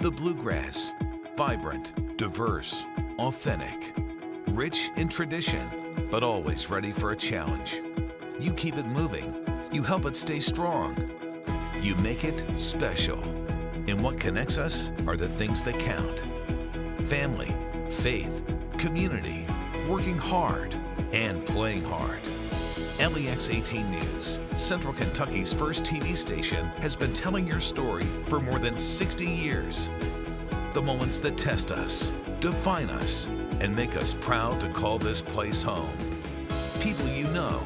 The Bluegrass, vibrant, diverse, authentic, rich in tradition, but always ready for a challenge. You keep it moving. You help it stay strong. You make it special. And what connects us are the things that count. Family, faith, community, working hard, and playing hard. LEX 18 News, Central Kentucky's first TV station, has been telling your story for more than 60 years. The moments that test us, define us, and make us proud to call this place home. People you know,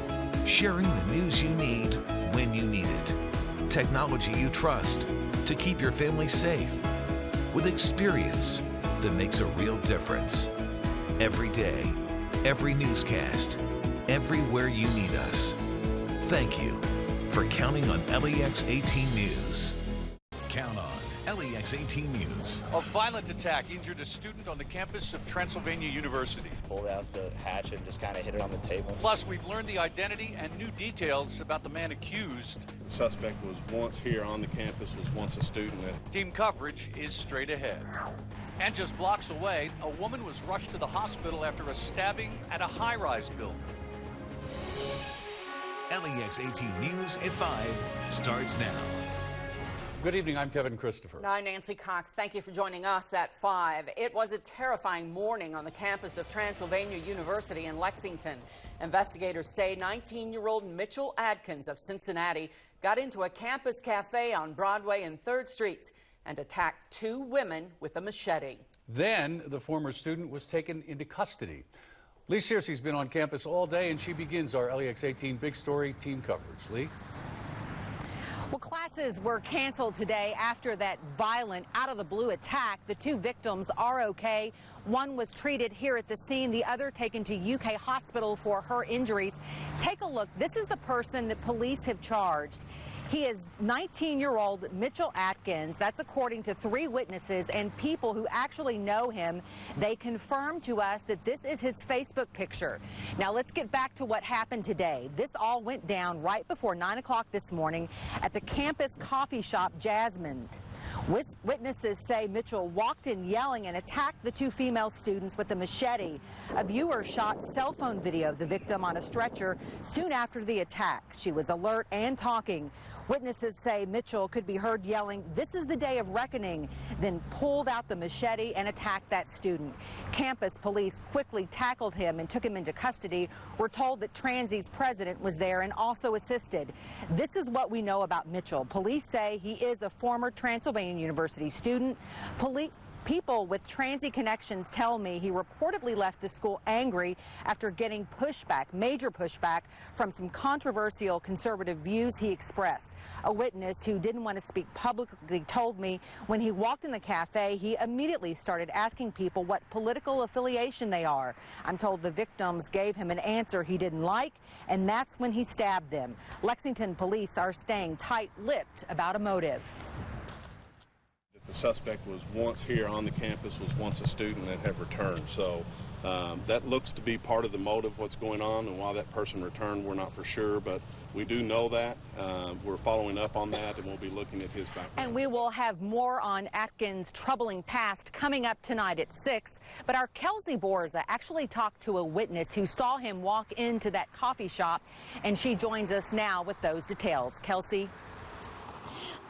sharing the news you need when you need it. Technology you trust to keep your family safe. With experience that makes a real difference. Every day, every newscast, everywhere you need us. Thank you for counting on LEX 18 News. Count on LEX 18 News. A violent attack injured a student on the campus of Transylvania University. Pulled out the hatchet and just kind of hit it on the table. Plus, we've learned the identity and new details about the man accused. The suspect was once here on the campus, was once a student. Team coverage is straight ahead. And just blocks away, a woman was rushed to the hospital after a stabbing at a high-rise building. LEX 18 News at 5 starts now. Good evening, I'm Kevin Christopher. I'm Nancy Cox. Thank you for joining us at 5. It was a terrifying morning on the campus of Transylvania University in Lexington. Investigators say 19-year-old Mitchell Adkins of Cincinnati got into a campus cafe on Broadway and 3rd Streets and attacked 2 women with a machete. Then the former student was taken into custody. Lee Searcy's been on campus all day, and she begins our LEX 18 Big Story team coverage. Lee? Well, classes were canceled today after that violent, out-of-the-blue attack. The 2 victims are okay. One was treated here at the scene, the other taken to UK Hospital for her injuries. Take a look. This is the person that police have charged. He is 19-year-old Mitchell Adkins. That's according to 3 witnesses and people who actually know him. They confirmed to us that this is his Facebook picture. Now let's get back to what happened today. This all went down right before 9 o'clock this morning at the campus coffee shop Jasmine. Witnesses say Mitchell walked in yelling and attacked the 2 female students with a machete. A viewer shot cell phone video of the victim on a stretcher soon after the attack. She was alert and talking. Witnesses say Mitchell could be heard yelling, "This is the day of reckoning," then pulled out the machete and attacked that student. Campus police quickly tackled him and took him into custody. We're told that Transy's president was there and also assisted. This is what we know about Mitchell. Police say he is a former Transylvania University student. People with Transy connections tell me he reportedly left the school angry after getting pushback, major pushback, from some controversial conservative views he expressed. A witness who didn't want to speak publicly told me when he walked in the cafe, he immediately started asking people what political affiliation they are. I'm told the victims gave him an answer he didn't like, and that's when he stabbed them. Lexington police are staying tight-lipped about a motive. The suspect was once here on the campus, was once a student and had returned. So that looks to be part of the motive, what's going on, and why that person returned, we're not for sure, but we do know that. We're following up on that, and we'll be looking at his background. And we will have more on Atkins' troubling past coming up tonight at 6. But our Kelsey Borza actually talked to a witness who saw him walk into that coffee shop, and she joins us now with those details. Kelsey?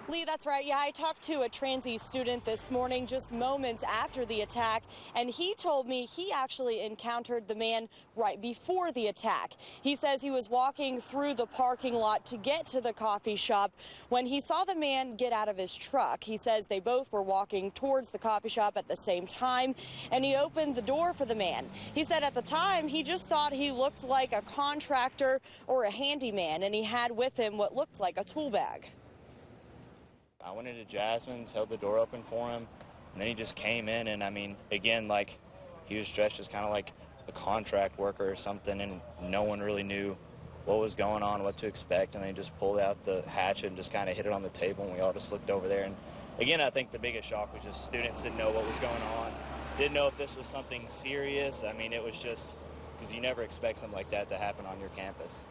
Lee, that's right. Yeah, I talked to a Transy student this morning just moments after the attack, and he told me he actually encountered the man right before the attack. He says he was walking through the parking lot to get to the coffee shop when he saw the man get out of his truck. He says they both were walking towards the coffee shop at the same time, and he opened the door for the man. He said at the time he just thought he looked like a contractor or a handyman, and he had with him what looked like a tool bag. I went into Jasmine's, held the door open for him, and then he just came in, and I mean, again, like, he was dressed as kind of like a contract worker or something, and no one really knew what was going on, what to expect, and they just pulled out the hatchet and just kind of hit it on the table, and we all just looked over there. And again, I think the biggest shock was just students didn't know what was going on, didn't know if this was something serious. I mean, it was just, because you never expect something like that to happen on your campus.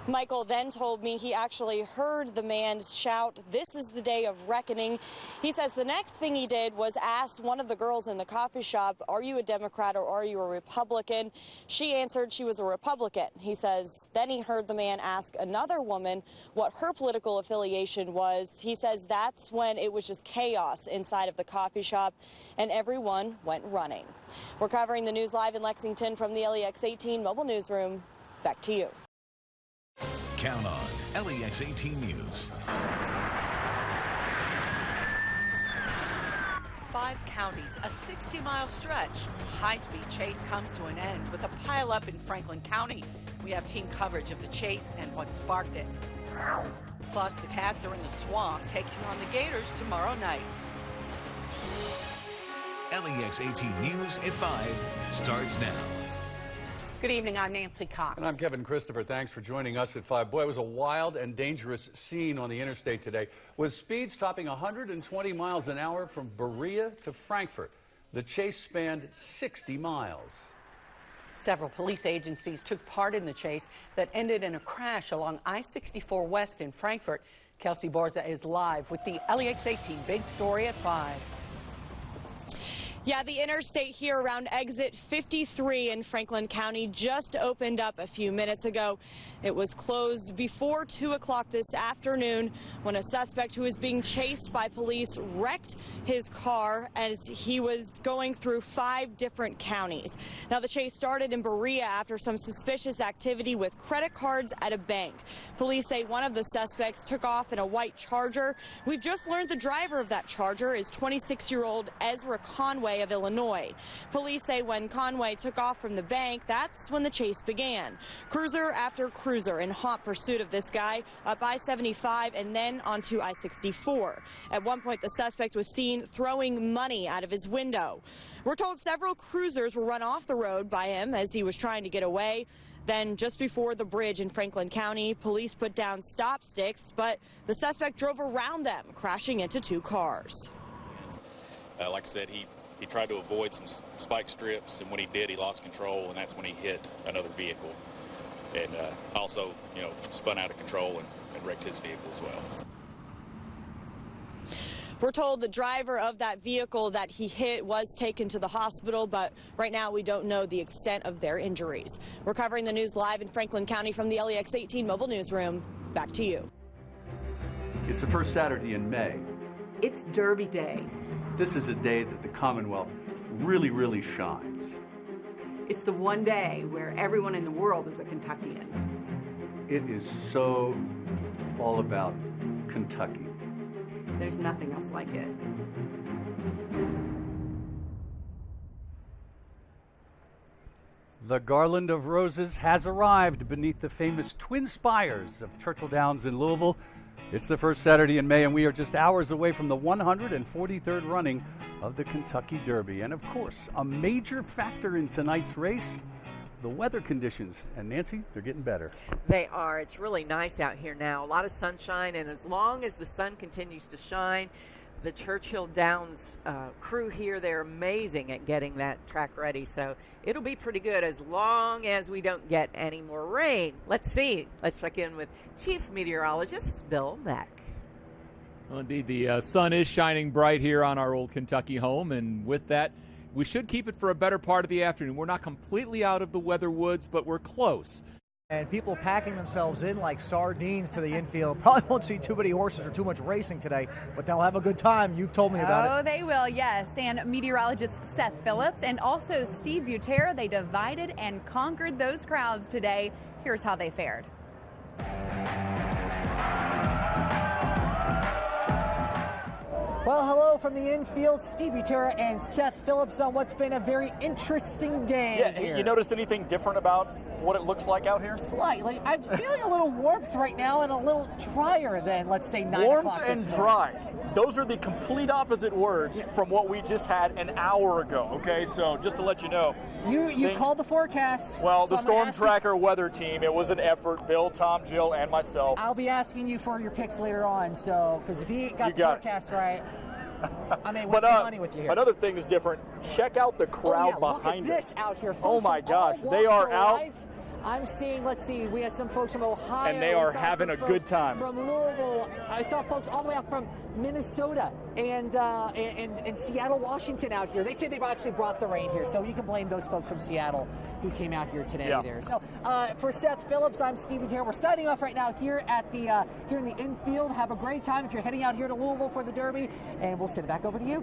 Michael then told me he actually heard the man shout, "This is the day of reckoning." He says the next thing he did was asked one of the girls in the coffee shop, "Are you a Democrat or are you a Republican?" She answered she was a Republican. He says then he heard the man ask another woman what her political affiliation was. He says that's when it was just chaos inside of the coffee shop and everyone went running. We're covering the news live in Lexington from the LEX 18 mobile newsroom. Back to you. Count on LEX 18 News. 5 counties, a 60-mile stretch. High-speed chase comes to an end with a pileup in Franklin County. We have team coverage of the chase and what sparked it. Plus, the Cats are in the swamp taking on the Gators tomorrow night. LEX 18 News at 5 starts now. Good evening, I'm Nancy Cox. And I'm Kevin Christopher. Thanks for joining us at 5. Boy, it was a wild and dangerous scene on the interstate today, with speeds topping 120 miles an hour from Berea to Frankfort. The chase spanned 60 miles. Several police agencies took part in the chase that ended in a crash along I-64 West in Frankfort. Kelsey Borza is live with the LEX 18 Big Story at 5. Yeah, the interstate here around exit 53 in Franklin County just opened up a few minutes ago. It was closed before 2 o'clock this afternoon when a suspect who was being chased by police wrecked his car as he was going through 5 different counties. Now, the chase started in Berea after some suspicious activity with credit cards at a bank. Police say one of the suspects took off in a white Charger. We've just learned the driver of that Charger is 26-year-old Ezra Conway of Illinois. Police say when Conway took off from the bank, that's when the chase began. Cruiser after cruiser in hot pursuit of this guy up I-75 and then onto I-64. At one point, the suspect was seen throwing money out of his window. We're told several cruisers were run off the road by him as he was trying to get away. Then, just before the bridge in Franklin County, police put down stop sticks, but the suspect drove around them, crashing into 2 cars. Like I said, he tried to avoid some spike strips, and when he did, he lost control, and that's when he hit another vehicle. And also, spun out of control and wrecked his vehicle as well. We're told the driver of that vehicle that he hit was taken to the hospital, but right now we don't know the extent of their injuries. We're covering the news live in Franklin County from the LEX 18 mobile newsroom. Back to you. It's the first Saturday in May. It's Derby Day. This is a day that the Commonwealth really, really shines. It's the one day where everyone in the world is a Kentuckian. It is so all about Kentucky. There's nothing else like it. The garland of roses has arrived beneath the famous twin spires of Churchill Downs in Louisville. It's the first Saturday in May, and we are just hours away from the 143rd running of the Kentucky Derby. And of course, a major factor in tonight's race, the weather conditions. And Nancy, they're getting better. They are. It's really nice out here now. A lot of sunshine, and as long as the sun continues to shine, the Churchill Downs crew here, they're amazing at getting that track ready. So it'll be pretty good as long as we don't get any more rain. Let's see. Let's check in with Chief Meteorologist Bill Mack. Well, indeed, the sun is shining bright here on our old Kentucky home, and with that, we should keep it for a better part of the afternoon. We're not completely out of the weather woods, but we're close. And people packing themselves in like sardines to the infield. Probably won't see too many horses or too much racing today, but they'll have a good time. You've told me about it. Oh, they will, yes. And meteorologist Seth Phillips and also Steve Butera, they divided and conquered those crowds today. Here's how they fared. Well, hello from the infield, Steve Butera and Seth Phillips on what's been a very interesting day here. You notice anything different about what it looks like out here? Slightly. I'm feeling a little warmth right now and a little drier than, let's say, 9 warmth o'clock and dry. Those are the complete opposite words from what we just had an hour ago, okay? So just to let you know. You called the forecast. Well, so the Storm Tracker weather team, it was an effort. Bill, Tom, Jill, and myself. I'll be asking you for your picks later on, so, because if you got the forecast right, I mean, what's the money with you here? Another thing that's different, check out the crowd behind look at us. This out here, oh folks. my gosh, they are out. I'm seeing, let's see, we have some folks from Ohio. And they are having a good time. From Louisville. I saw folks all the way up from Minnesota and Seattle, Washington out here. They say they actually brought the rain here, so you can blame those folks from Seattle who came out here today. Yeah. There. So for Seth Phillips, I'm Steve Terry. We're signing off right now here at the here in the infield. Have a great time if you're heading out here to Louisville for the Derby, and we'll send it back over to you.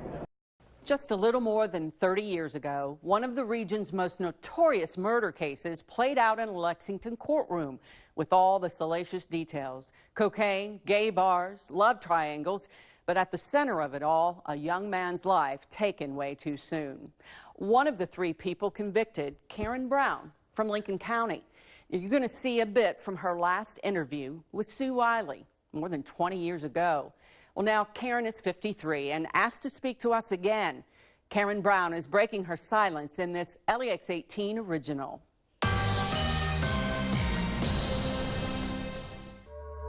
Just a little more than 30 years ago, one of the region's most notorious murder cases played out in a Lexington courtroom with all the salacious details. Cocaine, gay bars, love triangles, but at the center of it all, a young man's life taken way too soon. One of the 3 people convicted, Karen Brown from Lincoln County. You're going to see a bit from her last interview with Sue Wiley more than 20 years ago. Well, now Karen is 53 and asked to speak to us again. Karen Brown is breaking her silence in this LEX 18 original.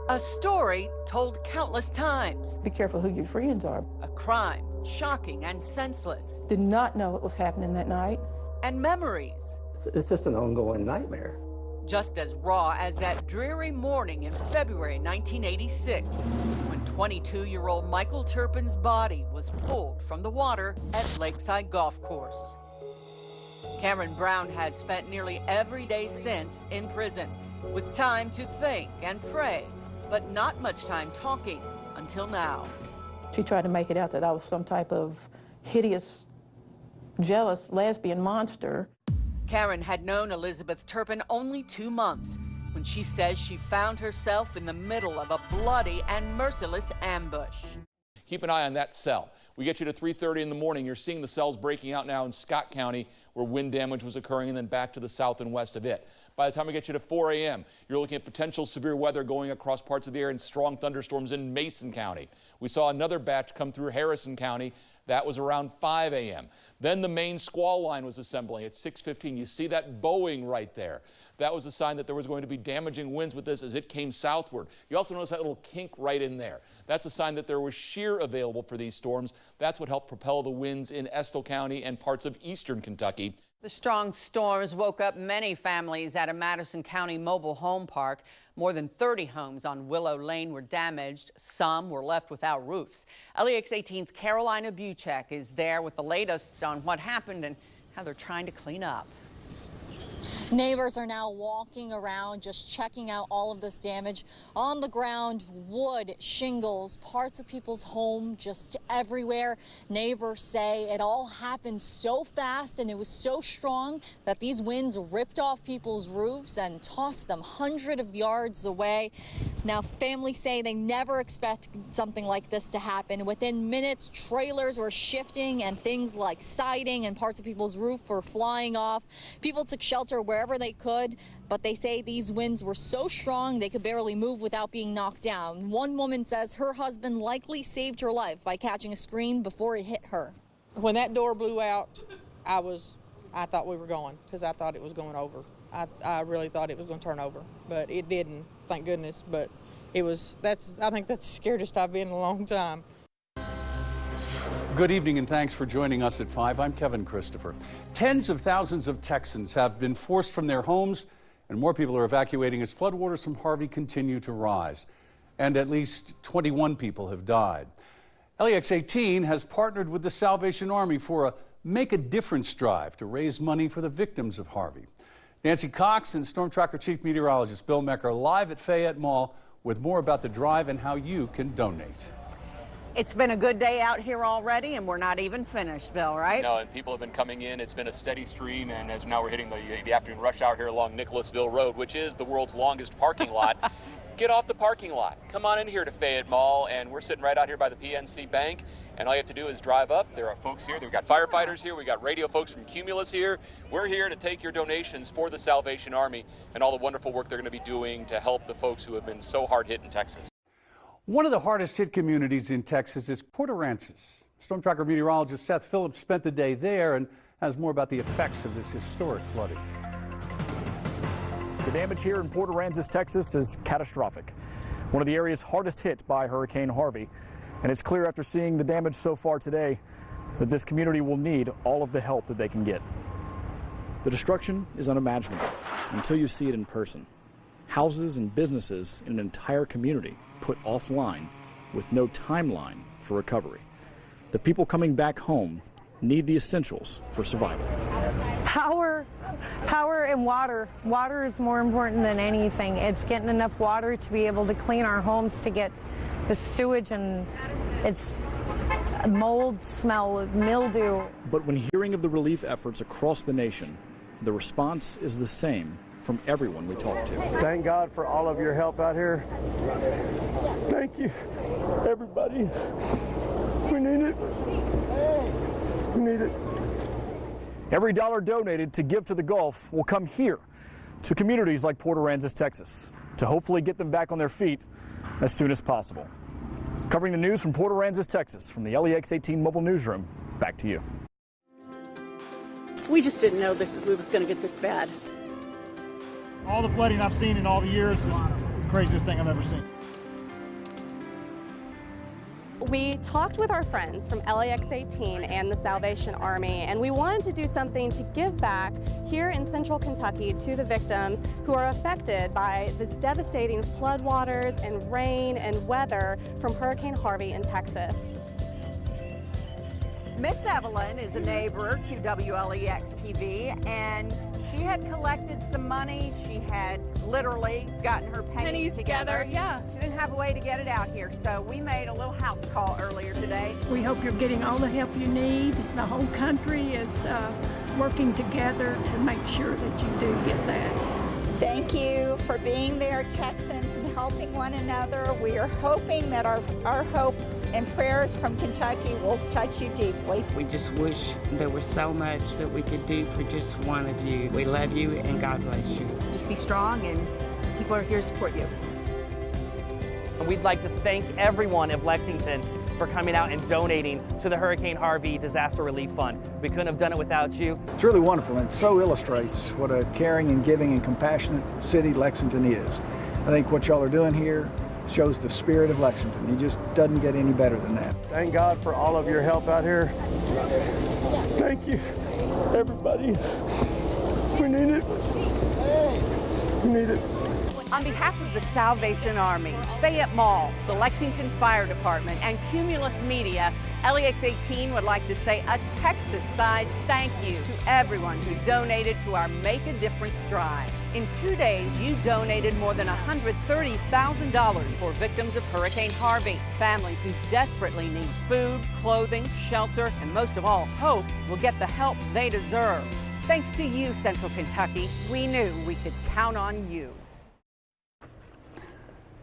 A story told countless times. Be careful who your friends are. A crime, shocking and senseless. Did not know what was happening that night. And memories. It's just an ongoing nightmare. Just as raw as that dreary morning in February 1986, when 22-year-old Michael Turpin's body was pulled from the water at Lakeside Golf Course. Karen Brown has spent nearly every day since in prison, with time to think and pray, but not much time talking until now. She tried to make it out that I was some type of hideous, jealous lesbian monster. Karen had known Elizabeth Turpin only 2 months when she says she found herself in the middle of a bloody and merciless ambush. Keep an eye on that cell. We get you to 3:30 in the morning. You're seeing the cells breaking out now in Scott County where wind damage was occurring, and then back to the south and west of it. By the time we get you to 4 a.m., you're looking at potential severe weather going across parts of the area and strong thunderstorms in Mason County. We saw another batch come through Harrison County. That was around 5 a.m. Then the main squall line was assembling at 6:15. You see that bowing right there. That was a sign that there was going to be damaging winds with this as it came southward. You also notice that little kink right in there. That's a sign that there was shear available for these storms. That's what helped propel the winds in Estill County and parts of eastern Kentucky. The strong storms woke up many families at a Madison County mobile home park. More than 30 homes on Willow Lane were damaged. Some were left without roofs. LEX 18's Carolina Buchek is there with the latest on what happened and how they're trying to clean up. Neighbors are now walking around just checking out all of this damage. On the ground, wood, shingles, parts of people's home just everywhere. Neighbors say it all happened so fast and it was so strong that these winds ripped off people's roofs and tossed them hundreds of yards away. Now, families say they never expect something like this to happen. Within minutes, trailers were shifting and things like siding and parts of people's roof were flying off. People took shelter wherever they could, but they say these winds were so strong they could barely move without being knocked down. One woman says her husband likely saved her life by catching a screen before it hit her. When that door blew out, I thought we were going because I thought it was going over. I really thought it was going to turn over, but it didn't, thank goodness. But I think that's the scariest I've been in a long time. Good evening and thanks for joining us at 5. I'm Kevin Christopher. Tens of thousands of Texans have been forced from their homes, and more people are evacuating as floodwaters from Harvey continue to rise. And at least 21 people have died. LEX 18 has partnered with the Salvation Army for a Make a Difference drive to raise money for the victims of Harvey. Nancy Cox and Storm Tracker Chief Meteorologist Bill Meck are live at Fayette Mall with more about the drive and how you can donate. It's been a good day out here already, and we're not even finished, Bill, right? No, and people have been coming in. It's been a steady stream, and as now we're hitting the afternoon rush hour here along Nicholasville Road, which is the world's longest parking lot. Get off the parking lot. Come on in here to Fayette Mall, and we're sitting right out here by the PNC Bank, and all you have to do is drive up. There are folks here. We've got firefighters here. We've got radio folks from Cumulus here. We're here to take your donations for the Salvation Army and all the wonderful work they're going to be doing to help the folks who have been so hard hit in Texas. One of the hardest hit communities in Texas is Port Aransas. Storm Tracker meteorologist Seth Phillips spent the day there and has more about the effects of this historic flooding. The damage here in Port Aransas, Texas is catastrophic. One of the areas hardest hit by Hurricane Harvey. And it's clear after seeing the damage so far today that this community will need all of the help that they can get. The destruction is unimaginable until you see it in person. Houses and businesses in an entire community put offline with no timeline for recovery. The people coming back home need the essentials for survival. Power and water. Water is more important than anything. It's getting enough water to be able to clean our homes, to get the sewage and it's mold smell, mildew. But when hearing of the relief efforts across the nation, the response is the same from everyone we talk to. Thank God for all of your help out here. Thank you, everybody. We need it. We need it. Every dollar donated to Give to the Gulf will come here to communities like Port Aransas, Texas, to hopefully get them back on their feet as soon as possible. Covering the news from Port Aransas, Texas, from the LEX 18 mobile newsroom, back to you. We just didn't know this was going to get this bad. All the flooding I've seen in all the years is the craziest thing I've ever seen. We talked with our friends from LEX 18 and the Salvation Army, and we wanted to do something to give back here in central Kentucky to the victims who are affected by this devastating floodwaters and rain and weather from Hurricane Harvey in Texas. Miss Evelyn is a neighbor to WLEX TV, and she had collected some money. She had literally gotten her pennies together. Yeah. She didn't have a way to get it out here, so we made a little house call earlier today. We hope you're getting all the help you need. The whole country is working together to make sure that you do get that. Thank you for being there, Texans, and helping one another. We are hoping that our hope and prayers from Kentucky will touch you deeply. We just wish there was so much that we could do for just one of you. We love you and God bless you. Just be strong, and people are here to support you. And we'd like to thank everyone of Lexington for coming out and donating to the Hurricane Harvey Disaster Relief Fund. We couldn't have done it without you. It's really wonderful, and it so illustrates what a caring and giving and compassionate city Lexington is. I think what y'all are doing here shows the spirit of Lexington. It just doesn't get any better than that. Thank God for all of your help out here. Thank you, everybody. We need it. We need it. On behalf of the Salvation Army, Fayette Mall, the Lexington Fire Department, and Cumulus Media, LEX 18 would like to say a Texas-sized thank you to everyone who donated to our Make a Difference drive. In 2 days, you donated more than $130,000 for victims of Hurricane Harvey. Families who desperately need food, clothing, shelter, and most of all, hope will get the help they deserve. Thanks to you, Central Kentucky, we knew we could count on you.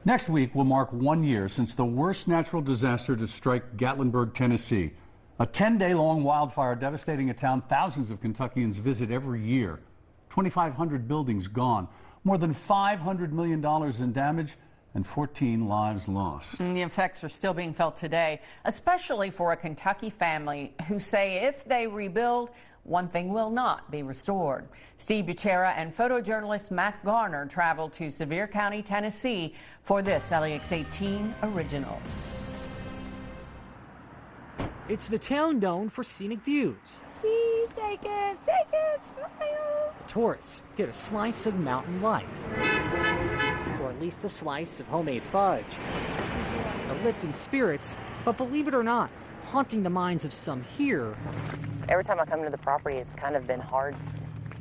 Next week will mark 1 year since the worst natural disaster to strike Gatlinburg, Tennessee. A 10-day-long wildfire devastating a town thousands of Kentuckians visit every year. 2,500 buildings gone, more than $500 million in damage, and 14 lives lost. And the effects are still being felt today, especially for a Kentucky family who say if they rebuild, one thing will not be restored. Steve Butera and photojournalist Matt Garner traveled to Sevier County, Tennessee for this LEX 18 original. It's the town known for scenic views. Please take it, smile. Tourists get a slice of mountain life, or at least a slice of homemade fudge. The lifting spirits, but believe it or not, haunting the minds of some here. Every time I come to the property, it's kind of been hard.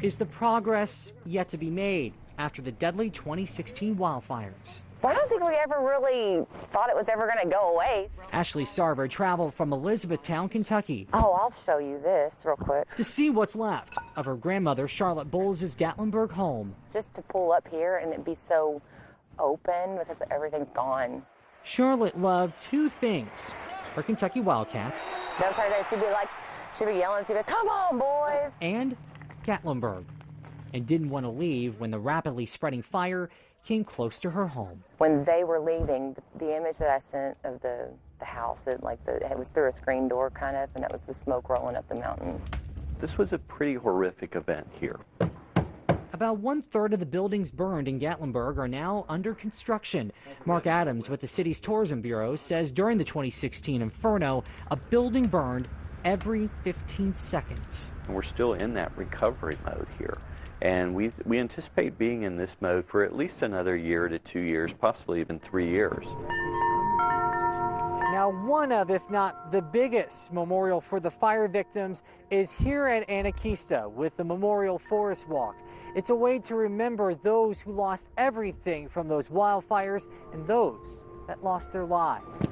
Is the progress yet to be made after the deadly 2016 wildfires? Well, I don't think we ever really thought it was ever going to go away. Ashley Sarver traveled from Elizabethtown, Kentucky. Oh, I'll show you this real quick. To see what's left of her grandmother, Charlotte Bowles' Gatlinburg home. Just to pull up here and it be so open because everything's gone. Charlotte loved two things. Her Kentucky Wildcats. That was her day. She'd be yelling, she'd be like, come on, boys. And Gatlinburg. And didn't want to leave when the rapidly spreading fire came close to her home. When they were leaving, the image that I sent of the house, it was through a screen door kind of, and that was the smoke rolling up the mountain. This was a pretty horrific event here. About 1/3 of the buildings burned in Gatlinburg are now under construction. Mark Adams with the city's tourism bureau says during the 2016 inferno, a building burned every 15 seconds. And we're still in that recovery mode here. And we anticipate being in this mode for at least another year to 2 years, possibly even 3 years. Now, one of, if not the biggest memorial for the fire victims is here at Anakeesta with the Memorial Forest Walk. It's a way to remember those who lost everything from those wildfires and those that lost their lives.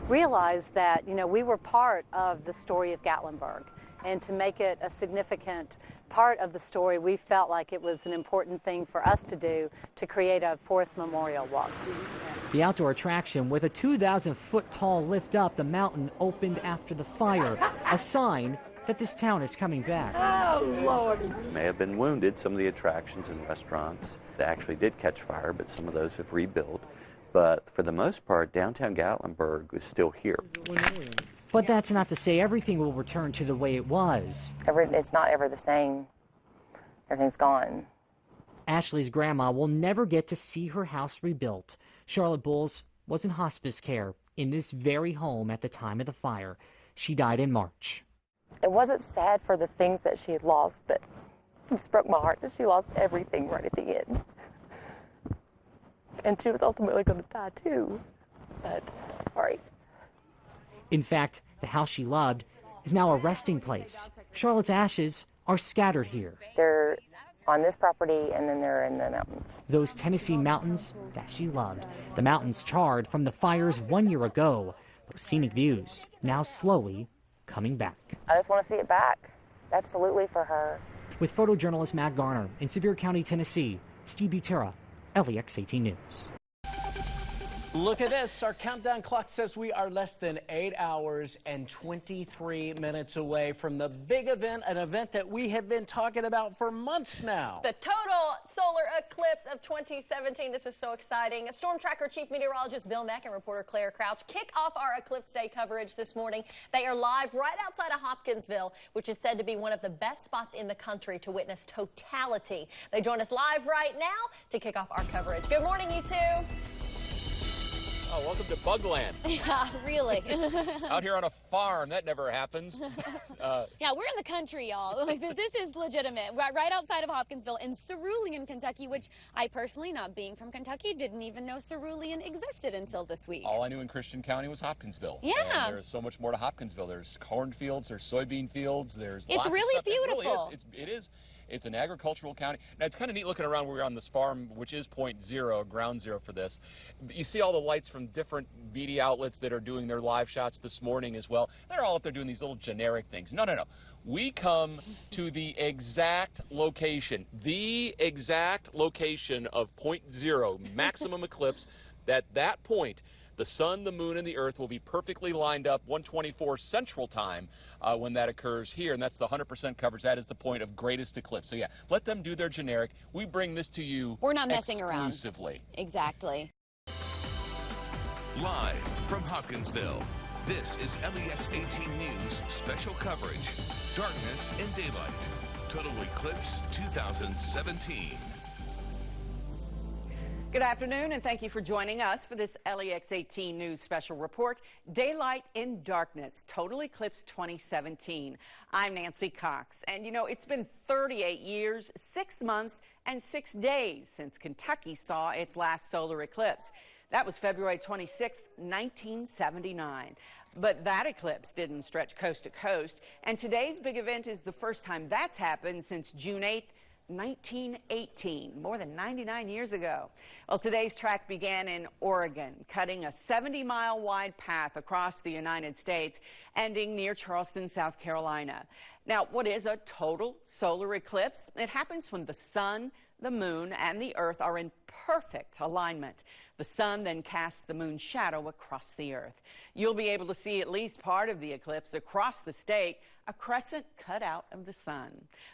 Realize that, we were part of the story of Gatlinburg, and to make it a significant part of the story, we felt like it was an important thing for us to do to create a forest memorial walk. The outdoor attraction with a 2,000-foot tall lift up the mountain opened after the fire, a sign that this town is coming back. Oh, Lord. May have been wounded. Some of the attractions and restaurants that actually did catch fire, but some of those have rebuilt. But for the most part, downtown Gatlinburg is still here. But that's not to say everything will return to the way it was. It's not ever the same. Everything's gone. Ashley's grandma will never get to see her house rebuilt. Charlotte Bowles was in hospice care in this very home at the time of the fire. She died in March. It wasn't sad for the things that she had lost, but it just broke my heart that she lost everything right at the end. And she was ultimately going to die too. But sorry. In fact, the house she loved is now a resting place. Charlotte's ashes are scattered here. They're on this property, and then they're in the mountains. Those Tennessee mountains that she loved. The mountains charred from the fires 1 year ago. Those scenic views now slowly coming back. I just want to see it back. Absolutely for her. With photojournalist Matt Garner in Sevier County, Tennessee, Steve Butera, LEX 18 News. Look at this. Our countdown clock says we are less than 8 hours and 23 minutes away from the big event, an event that we have been talking about for months now. The total solar eclipse of 2017. This is so exciting. Storm Tracker Chief Meteorologist Bill Mack and reporter Claire Crouch kick off our Eclipse Day coverage this morning. They are live right outside of Hopkinsville, which is said to be one of the best spots in the country to witness totality. They join us live right now to kick off our coverage. Good morning, you two. Oh, welcome to Bugland. Yeah, really. Out here on a farm, that never happens. Yeah, we're in the country, y'all. Like, this is legitimate. Right outside of Hopkinsville in Cerulean, Kentucky, which I personally, not being from Kentucky, didn't even know Cerulean existed until this week. All I knew in Christian County was Hopkinsville. Yeah. And there's so much more to Hopkinsville. There's cornfields, there's soybean fields, there's It's lots really of stuff. beautiful. It is. It's an agricultural county. Now, it's kind of neat looking around where we're on this farm, which is point zero, ground zero for this. You see all the lights from different media outlets that are doing their live shots this morning as well. They're all up there doing these little generic things. No. We come to the exact location of point zero, maximum eclipse. At that point, the sun, the moon, and the earth will be perfectly lined up 1:24 Central Time when that occurs here, and that's the 100% coverage. That is the point of greatest eclipse. So yeah, let them do their generic. We bring this to you. We're not messing around. Exclusively. Exactly. Live from Hopkinsville, this is LEX 18 News special coverage. Darkness and daylight. Total Eclipse 2017. Good afternoon, and thank you for joining us for this LEX 18 News special report, Daylight in Darkness, Total Eclipse 2017. I'm Nancy Cox, and it's been 38 years, 6 months, and 6 days since Kentucky saw its last solar eclipse. That was February 26, 1979. But that eclipse didn't stretch coast to coast, and today's big event is the first time that's happened since June 8th, 1918, more than 99 years ago. Well, today's track began in Oregon, cutting a 70-mile wide path across the United States, ending near Charleston, South Carolina. Now, what is a total solar eclipse? It happens when the sun, the moon, and the earth are in perfect alignment. The sun then casts the moon's shadow across the earth. You'll be able to see at least part of the eclipse across the state, a crescent cut out of the sun.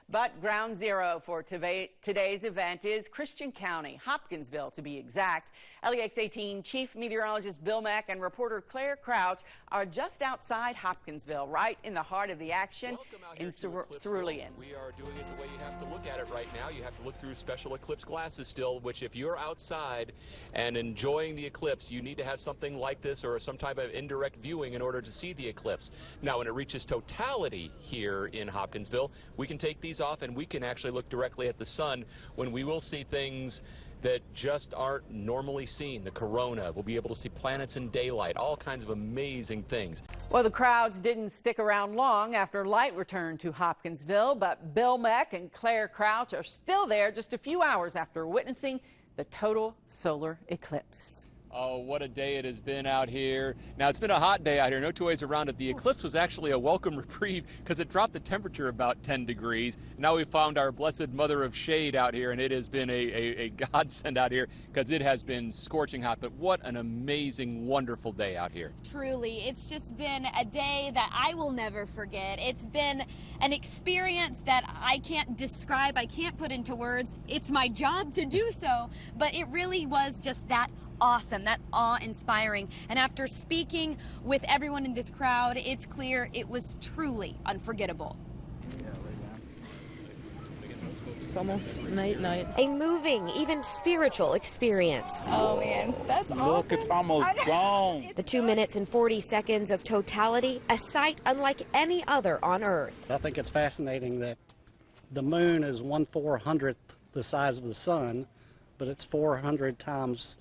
But ground zero for today's event is Christian County, Hopkinsville to be exact. LEX 18 Chief Meteorologist Bill Mack and reporter Claire Crouch are just outside Hopkinsville, right in the heart of the action in Cerulean. We are doing it the way you have to look at it right now. You have to look through special eclipse glasses still, which if you're outside and in enjoying the eclipse, you need to have something like this or some type of indirect viewing in order to see the eclipse. Now, when it reaches totality here in Hopkinsville, we can take these off and we can actually look directly at the sun when we will see things that just aren't normally seen. The corona, we'll be able to see planets in daylight, all kinds of amazing things. Well, the crowds didn't stick around long after light returned to Hopkinsville, but Bill Meck and Claire Crouch are still there just a few hours after witnessing the total solar eclipse. Oh, what a day it has been out here. Now, it's been a hot day out here, no two ways around it. The eclipse was actually a welcome reprieve because it dropped the temperature about 10 degrees. Now we found our blessed mother of shade out here, and it has been a godsend out here because it has been scorching hot. But what an amazing, wonderful day out here. Truly, it's just been a day that I will never forget. It's been an experience that I can't describe, I can't put into words. It's my job to do so, but it really was just that awesome, that awe-inspiring. And after speaking with everyone in this crowd, it's clear it was truly unforgettable. It's almost night. A moving, even spiritual experience. Oh man, that's awesome. Look, it's almost gone. The 2 minutes and 40 seconds of totality, a sight unlike any other on Earth. I think it's fascinating that the moon is 1/400th the size of the sun, but it's 400 times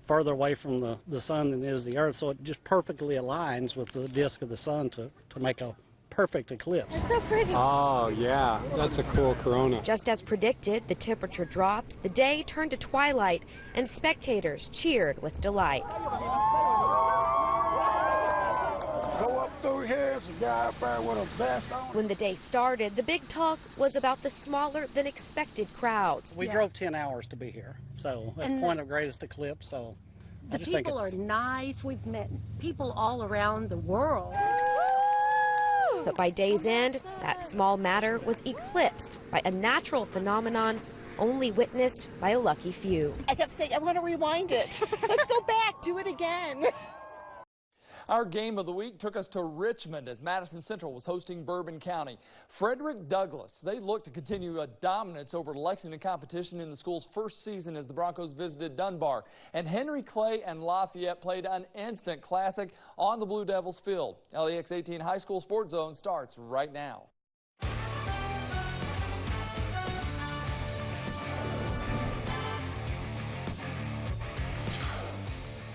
further away from the sun than is the Earth, so it just perfectly aligns with the disk of the sun to make a perfect eclipse. It's so pretty. Oh, yeah, that's a cool corona. Just as predicted, the temperature dropped, the day turned to twilight, and spectators cheered with delight. Go up through here, there's a guy up there with a vest on. When the day started, the big talk was about the smaller than expected crowds. We drove 10 hours to be here, so at point of greatest eclipse, so I just think people are nice. We've met people all around the world. But by day's end, that small matter was eclipsed by a natural phenomenon only witnessed by a lucky few. I kept saying, I want to rewind it. Let's go back, do it again. Our game of the week took us to Richmond as Madison Central was hosting Bourbon County. Frederick Douglass, they look to continue a dominance over Lexington competition in the school's first season as the Broncos visited Dunbar. And Henry Clay and Lafayette played an instant classic on the Blue Devils field. LEX 18 High School Sports Zone starts right now.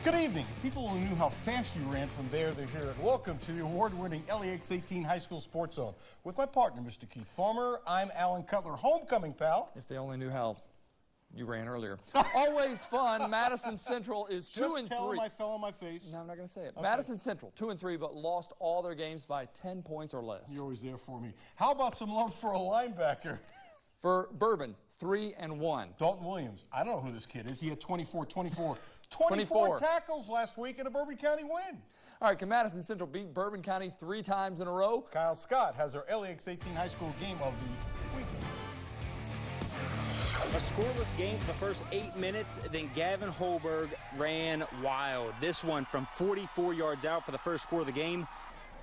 Good evening. People who knew how fast you ran from there to here. Welcome to the award-winning LEX 18 High School Sports Zone. With my partner, Mr. Keith Farmer, I'm Alan Cutler, homecoming pal. If they only knew how you ran earlier. Always fun. Madison Central is 2 and 3. Just tell them I fell on my face. No, I'm not going to say it. Okay. Madison Central 2 and 3, but lost all their games by 10 points or less. You're always there for me. How about some love for a linebacker? For Bourbon, 3 and 1. Dalton Williams. I don't know who this kid is. He had 24 tackles last week in a Bourbon County win. All right, can Madison Central beat Bourbon County 3 times in a row? Kyle Scott has our LEX 18 High School game of the week. A scoreless game for the first 8 minutes, then Gavin Holberg ran wild. This one from 44 yards out for the first score of the game.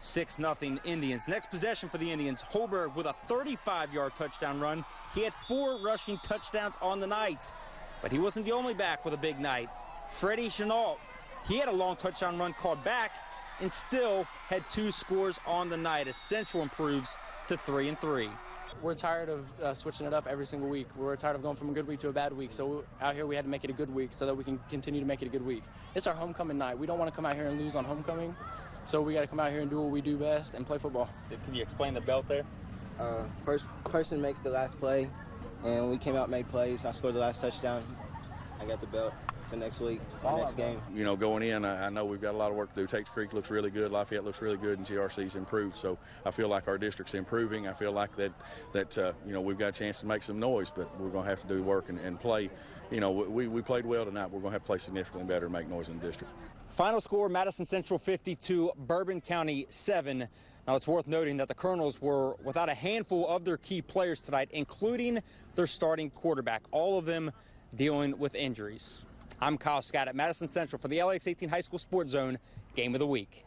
6-0 Indians. Next possession for the Indians, Holberg with a 35-yard touchdown run. He had 4 rushing touchdowns on the night, but he wasn't the only back with a big night. Freddie Chenault, he had a long touchdown run called back and still had 2 scores on the night as Central improves to 3 and 3. We're tired of switching it up every single week. We're tired of going from a good week to a bad week. So out here we had to make it a good week so that we can continue to make it a good week. It's our homecoming night. We don't want to come out here and lose on homecoming. So we got to come out here and do what we do best and play football. Can you explain the belt there? First person makes the last play, and we came out and made plays. I scored the last touchdown. I got the belt for next week, our next game. You know, going in, I know we've got a lot of work to do. Takes Creek looks really good. Lafayette looks really good, and GRC's improved. So I feel like our district's improving. I feel like that you know, we've got a chance to make some noise, but we're going to have to do work and play. You know, we played well tonight. We're going to have to play significantly better and make noise in the district. Final score, Madison Central 52, Bourbon County 7. Now, it's worth noting that the Colonels were without a handful of their key players tonight, including their starting quarterback, all of them dealing with injuries. I'm Kyle Scott at Madison Central for the LEX 18 High School Sports Zone Game of the Week.